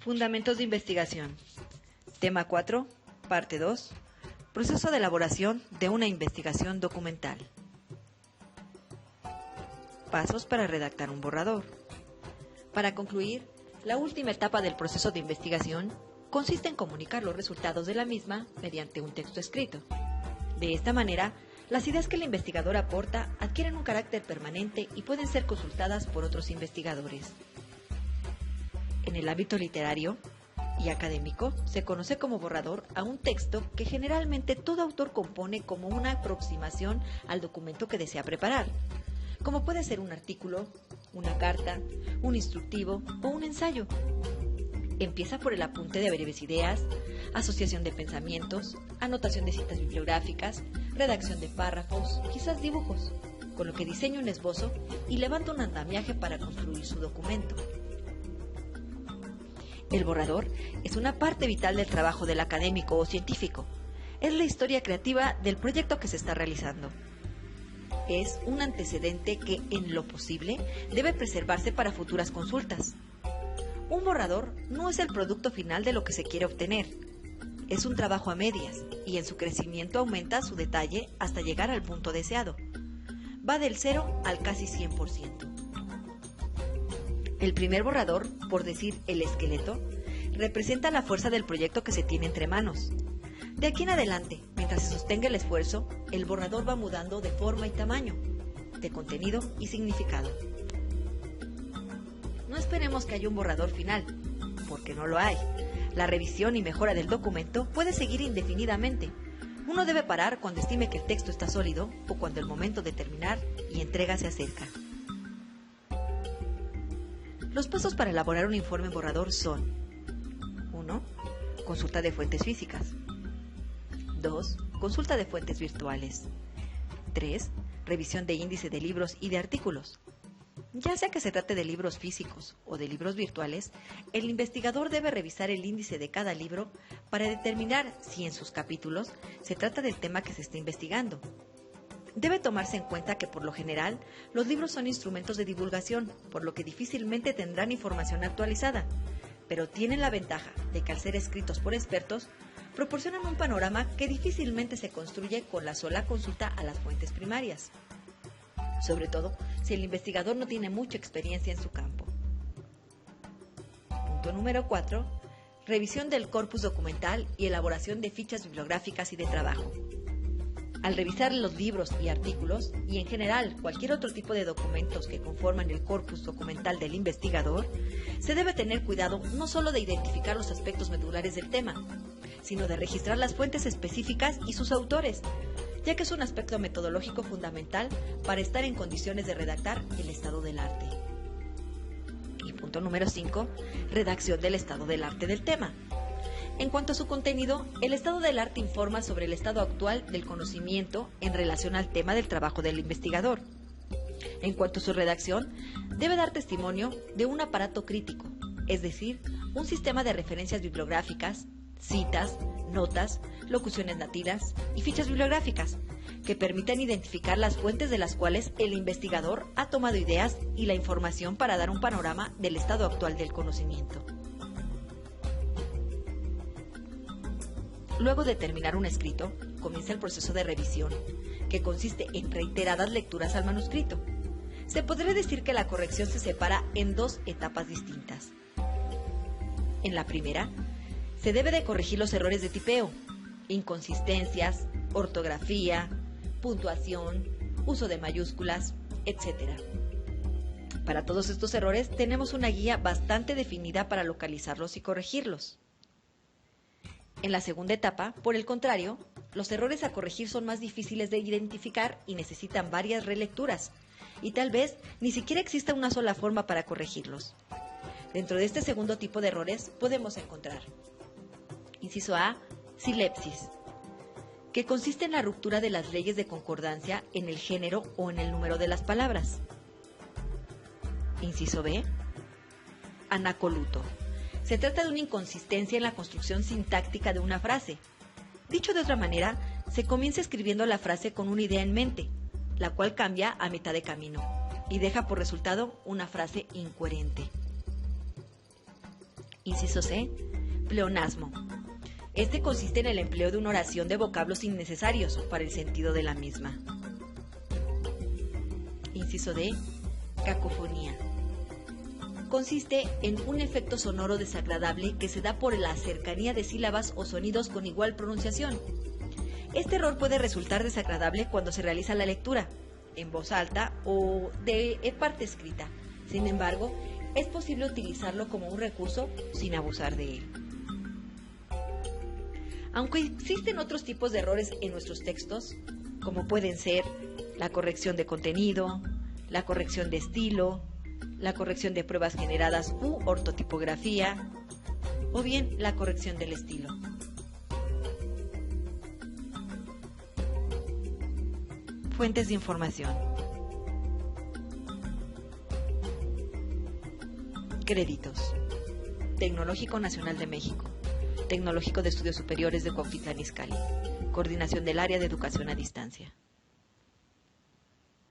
Fundamentos de investigación. Tema 4, parte 2. Proceso de elaboración de una investigación documental. Pasos para redactar un borrador. Para concluir, la última etapa del proceso de investigación consiste en comunicar los resultados de la misma mediante un texto escrito. De esta manera, las ideas que el investigador aporta adquieren un carácter permanente y pueden ser consultadas por otros investigadores. En el ámbito literario y académico, se conoce como borrador a un texto que generalmente todo autor compone como una aproximación al documento que desea preparar, como puede ser un artículo, una carta, un instructivo o un ensayo. Empieza por el apunte de breves ideas, asociación de pensamientos, anotación de citas bibliográficas, redacción de párrafos, quizás dibujos, con lo que diseña un esbozo y levanta un andamiaje para construir su documento. El borrador es una parte vital del trabajo del académico o científico. Es la historia creativa del proyecto que se está realizando. Es un antecedente que, en lo posible, debe preservarse para futuras consultas. Un borrador no es el producto final de lo que se quiere obtener. Es un trabajo a medias y en su crecimiento aumenta su detalle hasta llegar al punto deseado. Va del 0 al casi 100%. El primer borrador, por decir el esqueleto, representa la fuerza del proyecto que se tiene entre manos. De aquí en adelante, mientras se sostenga el esfuerzo, el borrador va mudando de forma y tamaño, de contenido y significado. No esperemos que haya un borrador final, porque no lo hay. La revisión y mejora del documento puede seguir indefinidamente. Uno debe parar cuando estime que el texto está sólido o cuando el momento de terminar y entrega se acerca. Los pasos para elaborar un informe en borrador son: 1. Consulta de fuentes físicas. 2. Consulta de fuentes virtuales. 3. Revisión de índice de libros y de artículos. Ya sea que se trate de libros físicos o de libros virtuales, el investigador debe revisar el índice de cada libro para determinar si en sus capítulos se trata del tema que se está investigando. Debe tomarse en cuenta que por lo general los libros son instrumentos de divulgación, por lo que difícilmente tendrán información actualizada, pero tienen la ventaja de que al ser escritos por expertos, proporcionan un panorama que difícilmente se construye con la sola consulta a las fuentes primarias, sobre todo si el investigador no tiene mucha experiencia en su campo. Punto número 4. Revisión del corpus documental y elaboración de fichas bibliográficas y de trabajo. Al revisar los libros y artículos, y en general cualquier otro tipo de documentos que conforman el corpus documental del investigador, se debe tener cuidado no solo de identificar los aspectos medulares del tema, sino de registrar las fuentes específicas y sus autores, ya que es un aspecto metodológico fundamental para estar en condiciones de redactar el estado del arte. Y punto número 5, redacción del estado del arte del tema. En cuanto a su contenido, el estado del arte informa sobre el estado actual del conocimiento en relación al tema del trabajo del investigador. En cuanto a su redacción, debe dar testimonio de un aparato crítico, es decir, un sistema de referencias bibliográficas, citas, notas, locuciones nativas y fichas bibliográficas, que permitan identificar las fuentes de las cuales el investigador ha tomado ideas y la información para dar un panorama del estado actual del conocimiento. Luego de terminar un escrito, comienza el proceso de revisión, que consiste en reiteradas lecturas al manuscrito. Se podría decir que la corrección se separa en dos etapas distintas. En la primera, se debe de corregir los errores de tipeo, inconsistencias, ortografía, puntuación, uso de mayúsculas, etc. Para todos estos errores tenemos una guía bastante definida para localizarlos y corregirlos. En la segunda etapa, por el contrario, los errores a corregir son más difíciles de identificar y necesitan varias relecturas, y tal vez ni siquiera exista una sola forma para corregirlos. Dentro de este segundo tipo de errores podemos encontrar: inciso A, silepsis, que consiste en la ruptura de las leyes de concordancia en el género o en el número de las palabras. Inciso B, anacoluto. Se trata de una inconsistencia en la construcción sintáctica de una frase. Dicho de otra manera, se comienza escribiendo la frase con una idea en mente, la cual cambia a mitad de camino y deja por resultado una frase incoherente. Inciso C. Pleonasmo. Este consiste en el empleo de una oración de vocablos innecesarios para el sentido de la misma. Inciso D. Cacofonía. Consiste en un efecto sonoro desagradable que se da por la cercanía de sílabas o sonidos con igual pronunciación. Este error puede resultar desagradable cuando se realiza la lectura, en voz alta o de parte escrita. Sin embargo, es posible utilizarlo como un recurso sin abusar de él. Aunque existen otros tipos de errores en nuestros textos, como pueden ser la corrección de contenido, la corrección de estilo, la corrección de pruebas generadas u ortotipografía, o bien la corrección del estilo. Fuentes de información. Créditos. Tecnológico Nacional de México. Tecnológico de Estudios Superiores de Cuautitlán Izcalli. Coordinación del Área de Educación a Distancia.